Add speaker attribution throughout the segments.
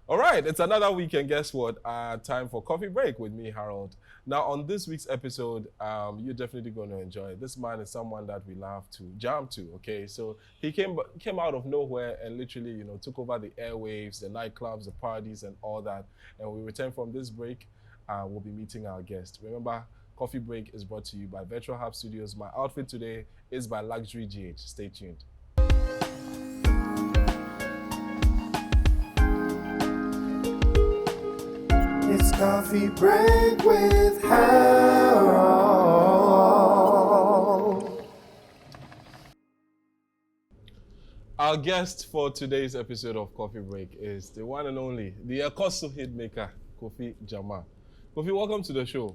Speaker 1: All right, it's another week, and guess what? Time for coffee break with me, Harold. Now, on this week's episode, you're definitely going to enjoy it. This man is someone that we love to jam to. Okay, so he came out of nowhere and literally, took over the airwaves, the nightclubs, the parties, and all that. And when we return from this break, we'll be meeting our guest. Remember, Coffee Break is brought to you by Virtual Hub Studios. My outfit today is by Luxury GH. Stay tuned.
Speaker 2: It's Coffee Break with Harold.
Speaker 1: Our guest for today's episode of Coffee Break is the one and only, the Akoso hitmaker, KOFI JAMAR. KOFI, welcome to the show.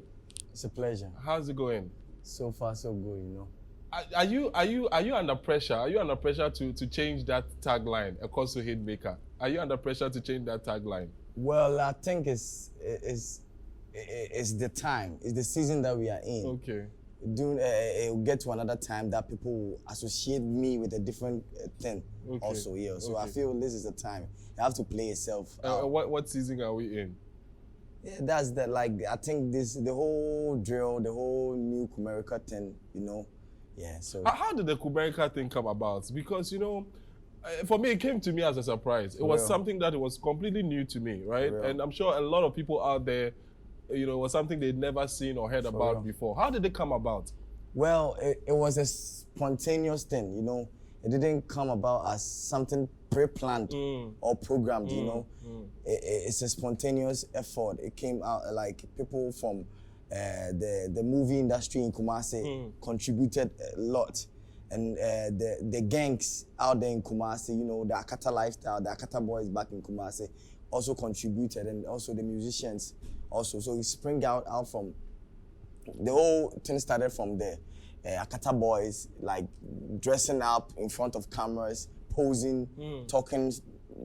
Speaker 3: It's a pleasure.
Speaker 1: How's it going?
Speaker 3: So far, so good,
Speaker 1: Are you under pressure? Are you under pressure to change that tagline, Akoso hitmaker? Are you under pressure to change that tagline?
Speaker 3: Well, I think it's the time. It's the season that we are in.
Speaker 1: Okay.
Speaker 3: It'll get to another time that people will associate me with a different thing.
Speaker 1: Okay.
Speaker 3: Also, yeah. So
Speaker 1: Okay.
Speaker 3: I feel this is the time. You have to play yourself out.
Speaker 1: What season are we in?
Speaker 3: Yeah, that's the I think the whole drill, the whole new America thing, Yeah. So
Speaker 1: How did the Kuberika thing come about? Because for me, it came to me as a surprise. It was something that was completely new to me, right? And I'm sure a lot of people out there, it was something they'd never seen or heard about before. How did it come about?
Speaker 3: Well, it was a spontaneous thing, It didn't come about as something pre-planned or programmed, It's a spontaneous effort. It came out like people from the movie industry in Kumasi contributed a lot. And the gangs out there in Kumasi, the Akata lifestyle, the Akata boys back in Kumasi also contributed, and also the musicians also. So it sprang out from, the whole thing started from the Akata boys, like dressing up in front of cameras, posing, talking,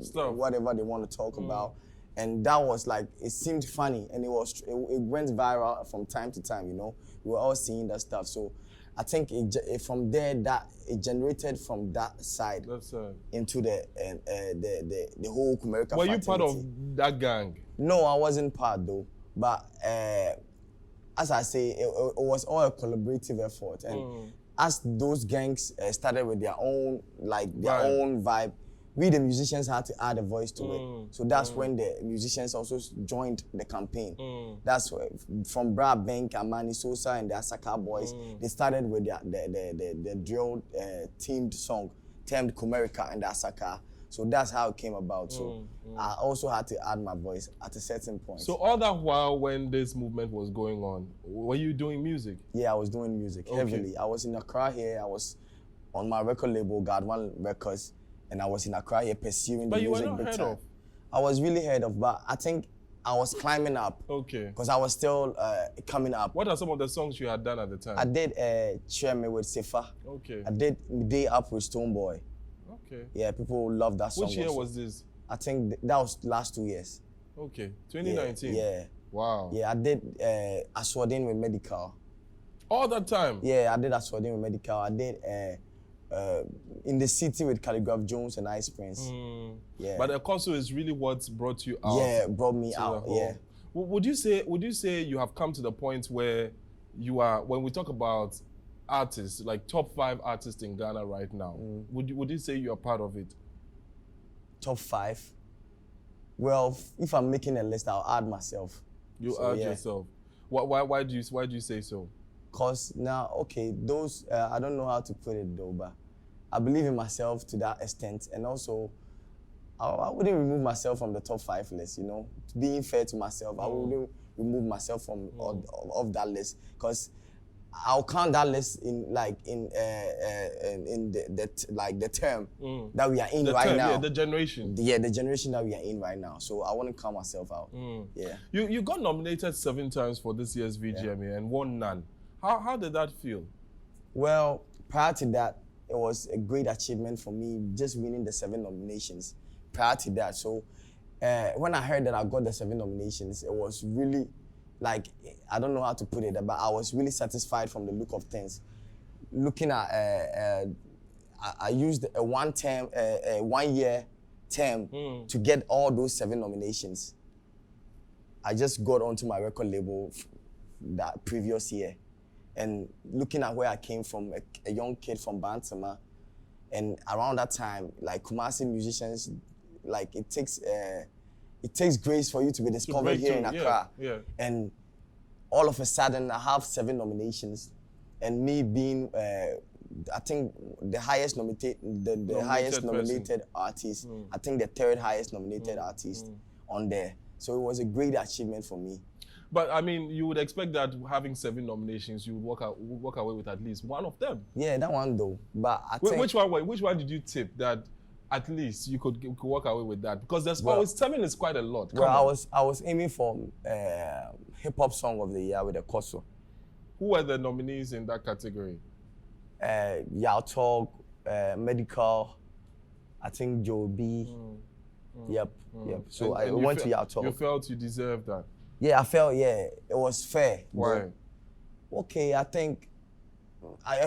Speaker 1: stuff,
Speaker 3: whatever they want to talk about. And that was like, it seemed funny, and it went viral from time to time, We were all seeing that stuff. So I think from there, that it generated from that side into the whole America.
Speaker 1: Were you part of that gang?
Speaker 3: No, I wasn't part though. But as I say, it was all a collaborative effort. And as those gangs started with their own own vibe, we the musicians had to add a voice to it. So that's when the musicians also joined the campaign. That's from Bra Bank, Amani Sosa, and the ACCRA boys. They started with the drill themed song, termed Kumerica and the ACCRA. So that's how it came about. So I also had to add my voice at a certain point.
Speaker 1: So all that while when this movement was going on, were you doing music?
Speaker 3: Yeah, I was doing music heavily. I was in Accra here. I was on my record label, God One Records. And I was in Accra here pursuing the music big time. But you were not heard of? I was really heard of, but I think I was climbing up. Okay. Because I was still coming up.
Speaker 1: What are some of the songs you had done at the time?
Speaker 3: I did Cheer Me with Sefa.
Speaker 1: Okay.
Speaker 3: I did Day Up with Stoneboy.
Speaker 1: Okay.
Speaker 3: Yeah, people love that song.
Speaker 1: Which year was this?
Speaker 3: I think that was last 2 years.
Speaker 1: Okay, 2019.
Speaker 3: Yeah.
Speaker 1: Wow.
Speaker 3: Yeah, I did Aswadin with Medical.
Speaker 1: All that time?
Speaker 3: Yeah, I did Aswadin with Medical. I did In the City with Calligraph Jones and Ice Prince. Yeah.
Speaker 1: But Akoso is really what brought you out.
Speaker 3: Yeah, brought me out. Yeah.
Speaker 1: Would you say you have come to the point where you are, when we talk about artists, like top 5 artists in Ghana right now, would you say you are part of it?
Speaker 3: Top 5? Well, if I'm making a list, I'll add myself.
Speaker 1: You add yourself. Why do you say so?
Speaker 3: Because now, okay, those, I don't know how to put it though, but I believe in myself to that extent. And also, I wouldn't remove myself from the top 5 list, Being fair to myself, I wouldn't remove myself from of that list. Because I'll count that list in the term that we are in right now.
Speaker 1: Yeah, the generation.
Speaker 3: Yeah, the generation that we are in right now. So I want to count myself out. Yeah.
Speaker 1: You got nominated 7 times for this year's VGMA and won none. How did that feel?
Speaker 3: Well, prior to that, it was a great achievement for me just winning the 7 nominations. Prior to that, so when I heard that I got the 7 nominations, it was really like, I don't know how to put it, but I was really satisfied from the look of things. Looking at, I used a 1 year term to get all those 7 nominations. I just got onto my record label that previous year. And looking at where I came from, a young kid from Bantama, and around that time, like Kumasi musicians, like it takes grace for you to be discovered here in Accra.
Speaker 1: Yeah.
Speaker 3: And all of a sudden, I have 7 nominations, and me being, I think the highest nominated artist. I think the 3rd highest nominated artist on there. So it was a great achievement for me.
Speaker 1: But I mean, you would expect that having 7 nominations, you would walk away with at least one of them.
Speaker 3: Yeah, that one though. But I think
Speaker 1: which one did you tip that at least you could walk away with that? Because there's always 7 is quite a lot.
Speaker 3: I was aiming for hip hop song of the year with the Koso.
Speaker 1: Who were the nominees in that category?
Speaker 3: Yao Talk, Medical, I think Joe B. Yep. So I went to Yao Talk.
Speaker 1: You felt you deserved that?
Speaker 3: Yeah, I felt, it was fair.
Speaker 1: Why?
Speaker 3: Okay, I think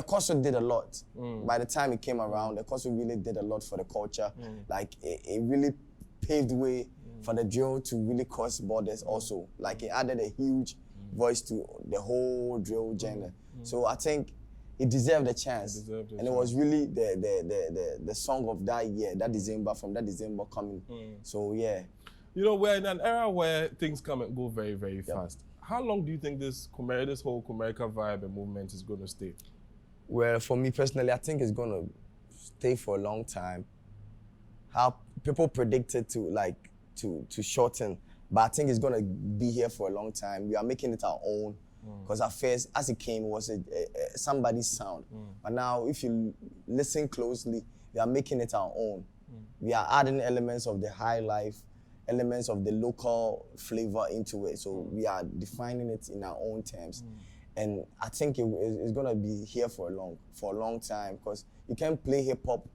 Speaker 3: Koso did a lot. By the time it came around, Koso really did a lot for the culture. Like, it really paved the way for the drill to really cross borders also. Like, it added a huge voice to the whole drill genre. So I think it deserved a chance. It was really the song of that year, that December coming. So, yeah.
Speaker 1: You know, we're in an era where things come and go very, very fast. How long do you think this whole Comerica vibe and movement is going to stay?
Speaker 3: Well, for me personally, I think it's going to stay for a long time. How people predicted to shorten, but I think it's going to be here for a long time. We are making it our own. Because at first, as it came, it was somebody's sound. But now, if you listen closely, we are making it our own. We are adding elements of the high life, elements of the local flavor into it. So we are defining it in our own terms. And I think it's gonna be here for a long time, because you can't play hip hop,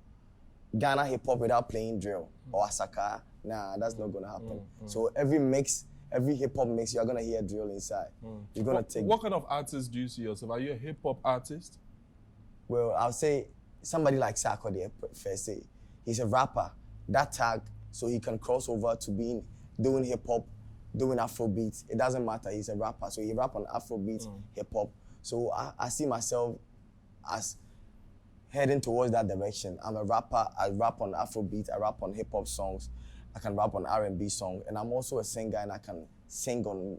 Speaker 3: Ghana hip hop, without playing drill or ACCRA. Nah, that's not gonna happen. So every hip hop mix, you're gonna hear drill inside. You're gonna take.
Speaker 1: What kind of artist do you see yourself? Are you a hip hop artist?
Speaker 3: Well, I'll say somebody like Sarkodie, per se. He's a rapper. That tag, so he can cross over to doing hip hop, doing Afrobeat. It doesn't matter. He's a rapper, so he rap on Afrobeat, hip hop. So I see myself as heading towards that direction. I'm a rapper. I rap on Afrobeat. I rap on hip hop songs. I can rap on R&B song, and I'm also a singer, and I can sing on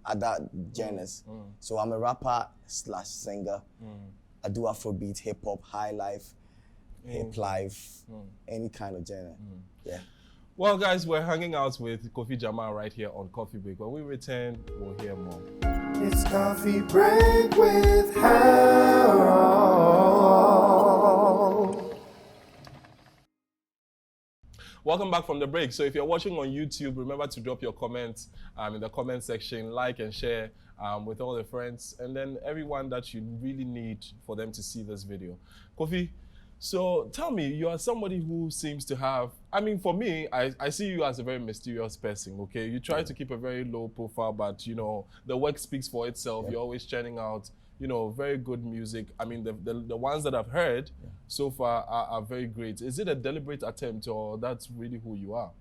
Speaker 3: other genres. So I'm a rapper / singer. I do Afrobeat, hip hop, high life, hip life, any kind of genre. Yeah.
Speaker 1: Well, guys, we're hanging out with Kofi JAMAR right here on Coffee Break. When we return, we'll hear more.
Speaker 2: It's Coffee Break with Harold.
Speaker 1: Welcome back from the break. So if you're watching on YouTube, remember to drop your comments in the comment section, like and share with all the friends, and then everyone that you really need for them to see this video. Kofi, so tell me, you are somebody who seems to have, I mean, for me, I see you as a very mysterious person, okay? You try to keep a very low profile, but, you know, the work speaks for itself. You're always churning out, you know, very good music. I mean, the ones that I've heard so far are very great. Is it a deliberate attempt, or that's really who you are?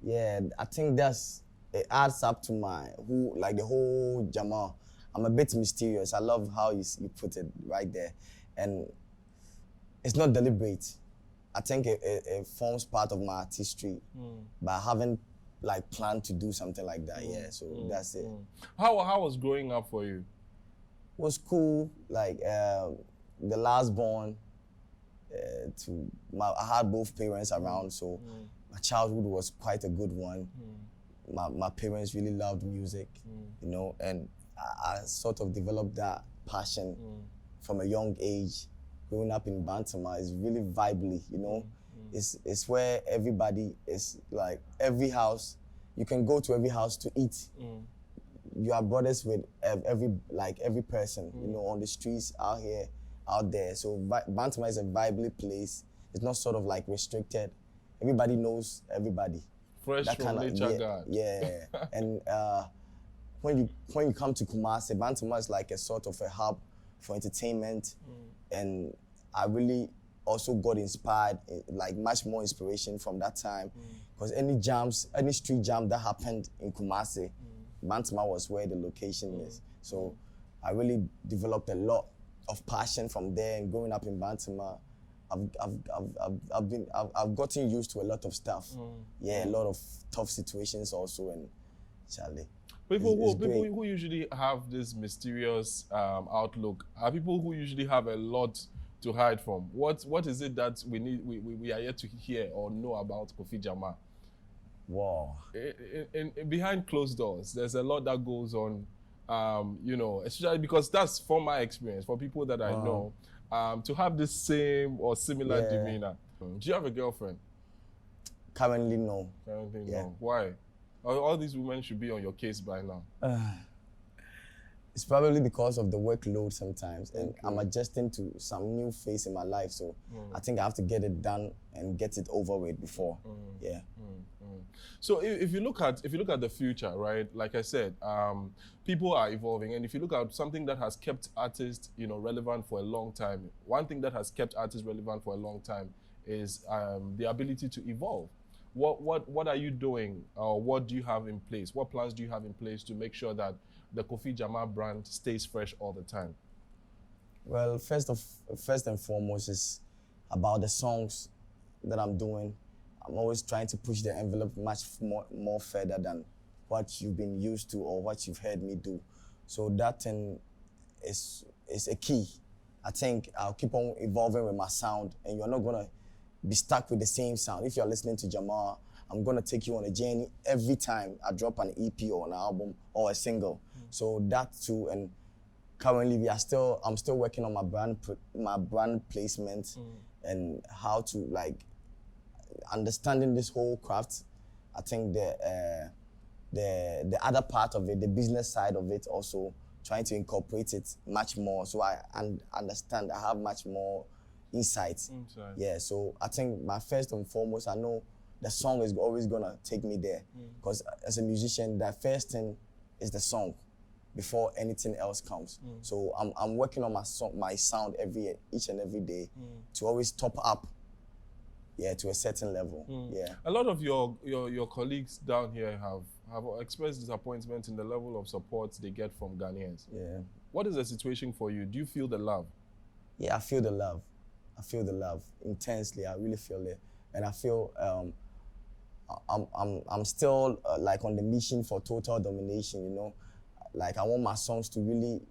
Speaker 3: Yeah, I think it adds up to the whole JAMAR. I'm a bit mysterious. I love how you put it right there. And it's not deliberate. I think it forms part of my artistry, but I haven't planned to do something like that. So that's it.
Speaker 1: How was growing up for you?
Speaker 3: It was cool. The last born, I had both parents around, so my childhood was quite a good one. My parents really loved music, you know, and I sort of developed that passion from a young age. Growing up in Bantama is really vibely, you know. It's where everybody is, every house, you can go to every house to eat. You are brothers with every person, you know, on the streets, out here, out there. So Bantama is a vibely place. It's not sort of restricted. Everybody knows everybody.
Speaker 1: Fresh
Speaker 3: that
Speaker 1: from nature, God.
Speaker 3: Yeah. And when you come to Kumasi, Bantama is like a sort of a hub for entertainment. And I really also got inspired, like much more inspiration from that time. Because any street jam that happened in Kumasi, Bantama was where the location is. So I really developed a lot of passion from there, and growing up in Bantama, I've gotten used to a lot of stuff. Yeah, a lot of tough situations also, and Charlie.
Speaker 1: People who usually have this mysterious outlook are people who usually have a lot to hide from. What is it that we are yet to hear or know about Kofi JAMAR?
Speaker 3: Wow.
Speaker 1: In behind closed doors, there's a lot that goes on, you know, especially because that's from my experience, for people that I know, to have the same or similar demeanor. Do you have a girlfriend?
Speaker 3: Currently, no.
Speaker 1: Currently, no. Why? All these women should be on your case by now.
Speaker 3: It's probably because of the workload sometimes, and I'm adjusting to some new phase in my life, so I think I have to get it done and get it over with before.
Speaker 1: So if you look at the future, right? Like I said, people are evolving, and if you look at something that has kept artists, you know, relevant for a long time, one thing that has kept artists relevant for a long time is the ability to evolve. What are you doing, or what do you have in place? What plans do you have in place to make sure that the Kofi JAMAR brand stays fresh all the time?
Speaker 3: Well, first and foremost is about the songs that I'm doing. I'm always trying to push the envelope much more further than what you've been used to or what you've heard me do. So that thing is a key. I think I'll keep on evolving with my sound, and you're not gonna be stuck with the same sound. If you're listening to JAMAR, I'm gonna take you on a journey every time I drop an EP or an album or a single. So that too, and currently I'm still working on my brand placement and how to like understanding this whole craft. I think the other part of it, the business side of it, also trying to incorporate it much more, so I understand. I have much more insights. Yeah, so I think my first and foremost, I know the song is always gonna take me there, because as a musician, that first thing is the song before anything else comes. So I'm working on my sound each and every day to always top up, to a certain level.
Speaker 1: A lot of your colleagues down here have expressed disappointment in the level of support they get from Ghanaians. What is the situation for you? Do you feel the love?
Speaker 3: Yeah, I feel the love. I feel the love intensely. I really feel it, and I feel I'm still like on the mission for total domination. You know, like I want my songs to really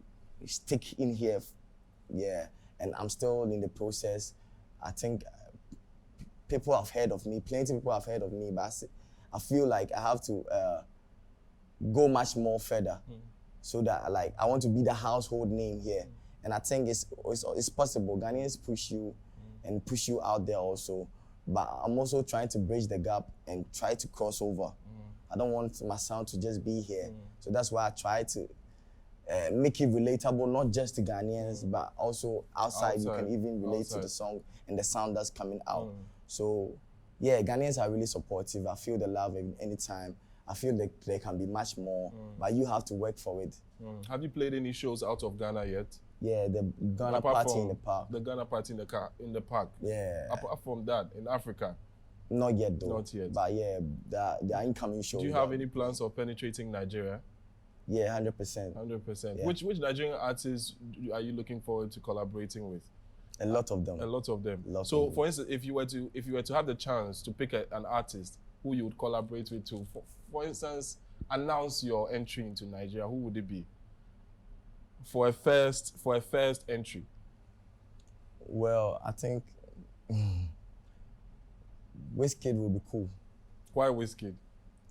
Speaker 3: stick in here. And I'm still in the process. I think people have heard of me. Plenty of people have heard of me, but I feel like I have to go much more further, so that like I want to be the household name here. And I think it's possible. Ghanaians push you and push you out there also. But I'm also trying to bridge the gap and try to cross over. I don't want my sound to just be here. So that's why I try to make it relatable, not just to Ghanaians, but also outside. You can even relate to the song and the sound that's coming out. So yeah, Ghanaians are really supportive. I feel the love anytime. I feel like there can be much more, but you have to work for it.
Speaker 1: Have you played any shows out of Ghana yet?
Speaker 3: Yeah, the Ghana party in the park.
Speaker 1: The Ghana party in the park.
Speaker 3: Yeah.
Speaker 1: Apart from that, in Africa?
Speaker 3: Not yet though.
Speaker 1: Not yet.
Speaker 3: But yeah, the incoming shows.
Speaker 1: Do you have any plans of penetrating Nigeria?
Speaker 3: Yeah, 100%.
Speaker 1: 100%.
Speaker 3: Yeah.
Speaker 1: Which Nigerian artists are you looking forward to collaborating with?
Speaker 3: A lot of them.
Speaker 1: A lot of them.
Speaker 3: So
Speaker 1: for instance, if you were to have the chance to pick an artist who you would collaborate with to, for instance, announce your entry into Nigeria, who would it be? For a first entry.
Speaker 3: Well, I think Wizkid would be cool.
Speaker 1: Why Wizkid?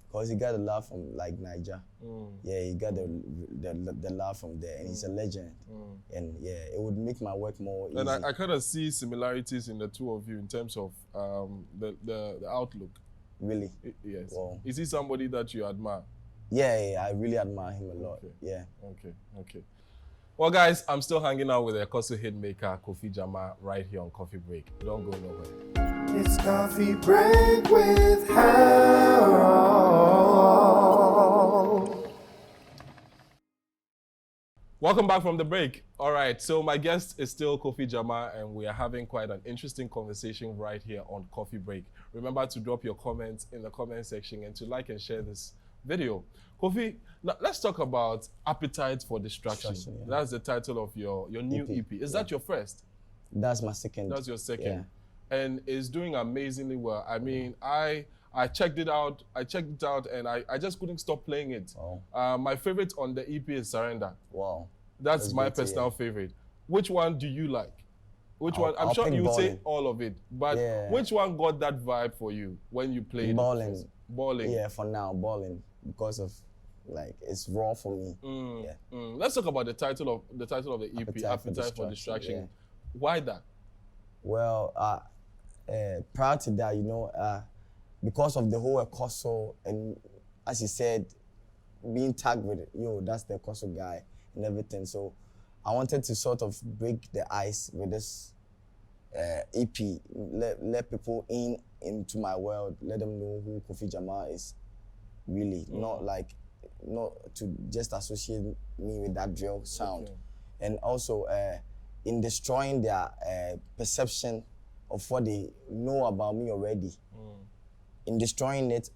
Speaker 3: Because he got a love from like Niger. Yeah, he got the love from there, and he's a legend. And yeah, it would make my work more easy.
Speaker 1: And I kind of see similarities in the two of you in terms of the outlook.
Speaker 3: Really?
Speaker 1: Yes.
Speaker 3: Wow.
Speaker 1: Is he somebody that you admire?
Speaker 3: Yeah, I really admire him a lot.
Speaker 1: Okay.
Speaker 3: Yeah.
Speaker 1: Okay. Well, guys, I'm still hanging out with the Kosu hitmaker Kofi JAMAR right here on Coffee Break. Don't go nowhere.
Speaker 2: It's Coffee Break with Harold.
Speaker 1: Welcome back from the break. All right, so my guest is still KOFI JAMAR, and we are having quite an interesting conversation right here on Coffee Break. Remember to drop your comments in the comment section and to like and share this video. KOFI, now let's talk about Appetite for Distraction.
Speaker 3: Yeah.
Speaker 1: That's the title of your new EP. Is that your first?
Speaker 3: That's my second.
Speaker 1: That's your second.
Speaker 3: Yeah.
Speaker 1: And it's doing amazingly well. I mean, I checked it out. And I just couldn't stop playing it.
Speaker 3: Wow.
Speaker 1: My favorite on the EP is Surrender.
Speaker 3: Wow.
Speaker 1: That's my personal favorite. Which one do you like? Which one? I'm sure you say all of it, but which one got that vibe for you when you played?
Speaker 3: Balling.
Speaker 1: Balling.
Speaker 3: Yeah, for now, balling, because of like it's raw for me. Yeah.
Speaker 1: Let's talk about the title of the EP, Appetite for Distraction.
Speaker 3: Yeah.
Speaker 1: Why that?
Speaker 3: Well, prior to that, you know, because of the whole Ekoso, and as you said, being tagged with it, yo, that's the Ekoso guy and everything. So I wanted to sort of break the ice with this EP, let people into my world, let them know who KOFI JAMAR is really, not to just associate me with that drill sound.
Speaker 1: Okay.
Speaker 3: And also in destroying their perception of what they know about me already. In destroying it,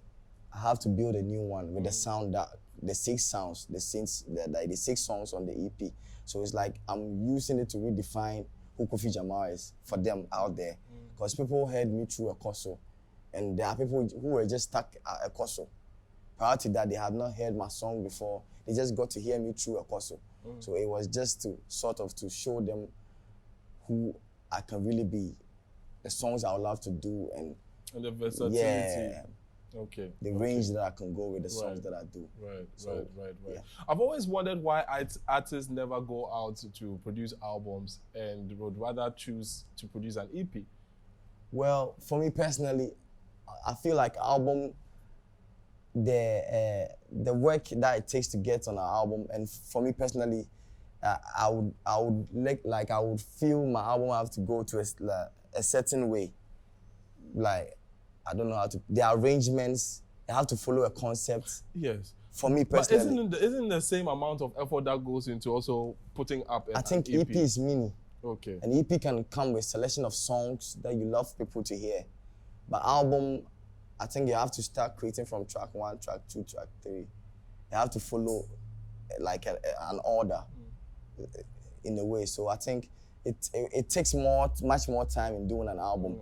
Speaker 3: I have to build a new one with the sound that the six songs on the EP. So it's like I'm using it to redefine who KOFI JAMAR is for them out there. Because people heard me through Ekoso, and there are people who were just stuck at Ekoso. Prior to that, they had not heard my song before. They just got to hear me through Ekoso. So it was just to sort of to show them who I can really be, the songs I would love to do, and
Speaker 1: the versatility.
Speaker 3: Yeah.
Speaker 1: Okay.
Speaker 3: The range that I can go with the songs that I do.
Speaker 1: Right.
Speaker 3: Yeah.
Speaker 1: I've always wondered why artists never go out to produce albums and would rather choose to produce an EP.
Speaker 3: Well, for me personally, I feel like album, the work that it takes to get on an album, and for me personally, I would feel my album have to go to a certain way. Like, I don't know how to, the arrangements, they have to follow a concept.
Speaker 1: Yes.
Speaker 3: For me personally.
Speaker 1: But isn't the same amount of effort that goes into also putting up an EP?
Speaker 3: I think EP is mini.
Speaker 1: Okay.
Speaker 3: An EP can come with selection of songs that you love people to hear. But album, I think you have to start creating from track 1, track 2, track 3. You have to follow like an order in a way. So I think it takes much more time in doing an album.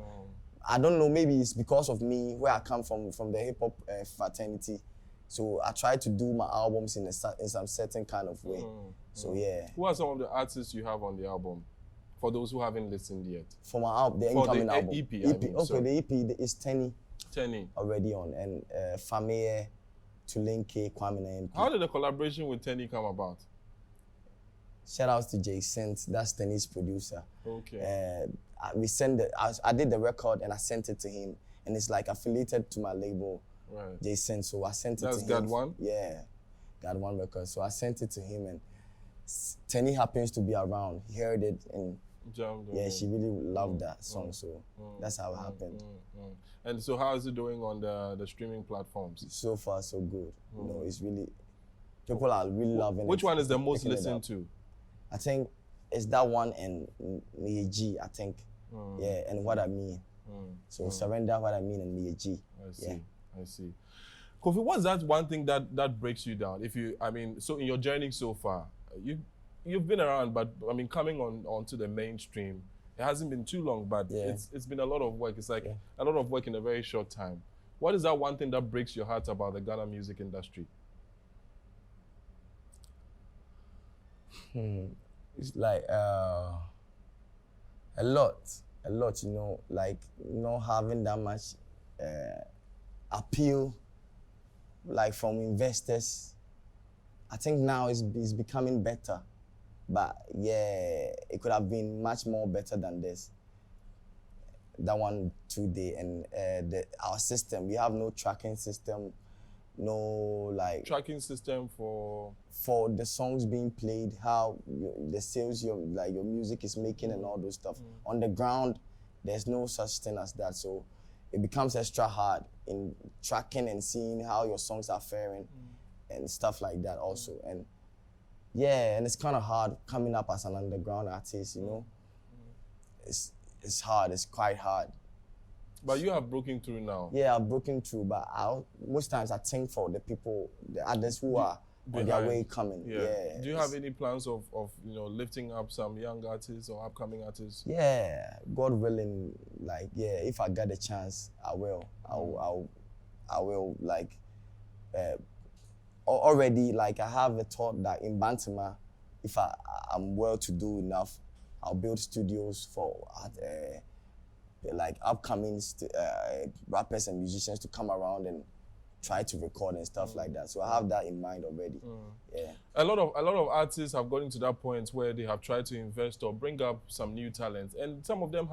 Speaker 3: I don't know, maybe it's because of me, where I come from the hip-hop fraternity. So I try to do my albums in some certain kind of way. So yeah.
Speaker 1: Who are some of the artists you have on the album? For those who haven't listened yet.
Speaker 3: For my album, the incoming album.
Speaker 1: EP,
Speaker 3: the EP is Tenny.
Speaker 1: Tenny.
Speaker 3: Already on, and Fameye, Tulinke, Kwame MP.
Speaker 1: How did the collaboration with Tenny come about?
Speaker 3: Shout out to Jason, that's Tenny's producer.
Speaker 1: Okay.
Speaker 3: I did the record and I sent it to him, and it's like affiliated to my label, Jason. So I sent it to him.
Speaker 1: That's God One?
Speaker 3: Yeah, God One Records. So I sent it to him, and Tenny happens to be around. He heard it, and she really loved that song. So that's how it happened.
Speaker 1: And so how is it doing on the streaming platforms?
Speaker 3: So far, so good. You know, it's really, people are really loving it.
Speaker 1: Which one is the most listened to?
Speaker 3: I think it's that one and Miyeji, I think. Yeah, and What I Mean. So Surrender, What I Mean, and Miyeji.
Speaker 1: I see. KOFI, what's that one thing that breaks you down? So in your journey so far, you've been around, but I mean, coming onto the mainstream, it hasn't been too long, but it's been a lot of work. It's like a lot of work in a very short time. What is that one thing that breaks your heart about the Ghana music industry?
Speaker 3: It's like a lot, you know, like not having that much appeal, like from investors. I think now it's becoming better, but yeah, it could have been much more better than this. That one today, and our system, we have no tracking system, no like
Speaker 1: tracking system for
Speaker 3: the songs being played, how the sales your music is making and all those stuff. On the ground, there's no such thing as that, so it becomes extra hard in tracking and seeing how your songs are faring and stuff like that also. And Yeah, and it's kind of hard coming up as an underground artist, you know. It's hard, it's quite hard.
Speaker 1: But you have broken through now.
Speaker 3: Yeah, I've broken through, but most times I think for the people, the others who are on their way coming. Yeah.
Speaker 1: Do you have any plans of you know, lifting up some young artists or upcoming artists?
Speaker 3: Yeah, God willing, like, yeah, if I get a chance, I will. I will, like, already, like, I have a thought that in Bantama, if I'm well to do enough, I'll build studios for like upcoming rappers and musicians to come around and try to record and stuff like that. So I have that in mind already. Yeah.
Speaker 1: A lot of artists have gotten to that point where they have tried to invest or bring up some new talents, and some of them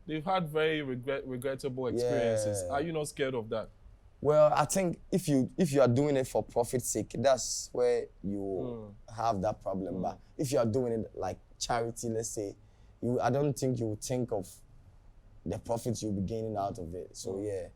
Speaker 1: they've had very regrettable experiences.
Speaker 3: Yeah.
Speaker 1: Are you not scared of that?
Speaker 3: Well, I think if you are doing it for profit's sake, that's where you have that problem. But if you are doing it like charity, let's say, I don't think you would think of the profits you'll be gaining out of it. So yeah.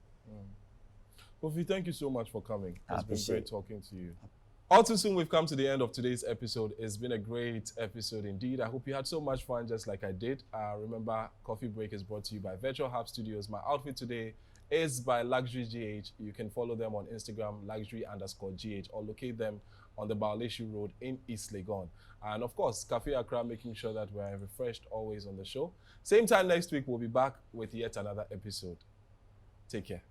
Speaker 1: KOFI, thank you so much for coming. It's been great talking to you.
Speaker 3: Appreciate
Speaker 1: All too soon, we've come to the end of today's episode. It's been a great episode indeed. I hope you had so much fun just like I did. Remember, Coffee Break is brought to you by Virtual Hub Studios. My outfit today is by Luxury GH. You can follow them on Instagram, luxury_GH, or locate them on the Baoleshu Road in East Legon. And of course, Cafe Accra, making sure that we're refreshed always on the show. Same time next week, we'll be back with yet another episode. Take care.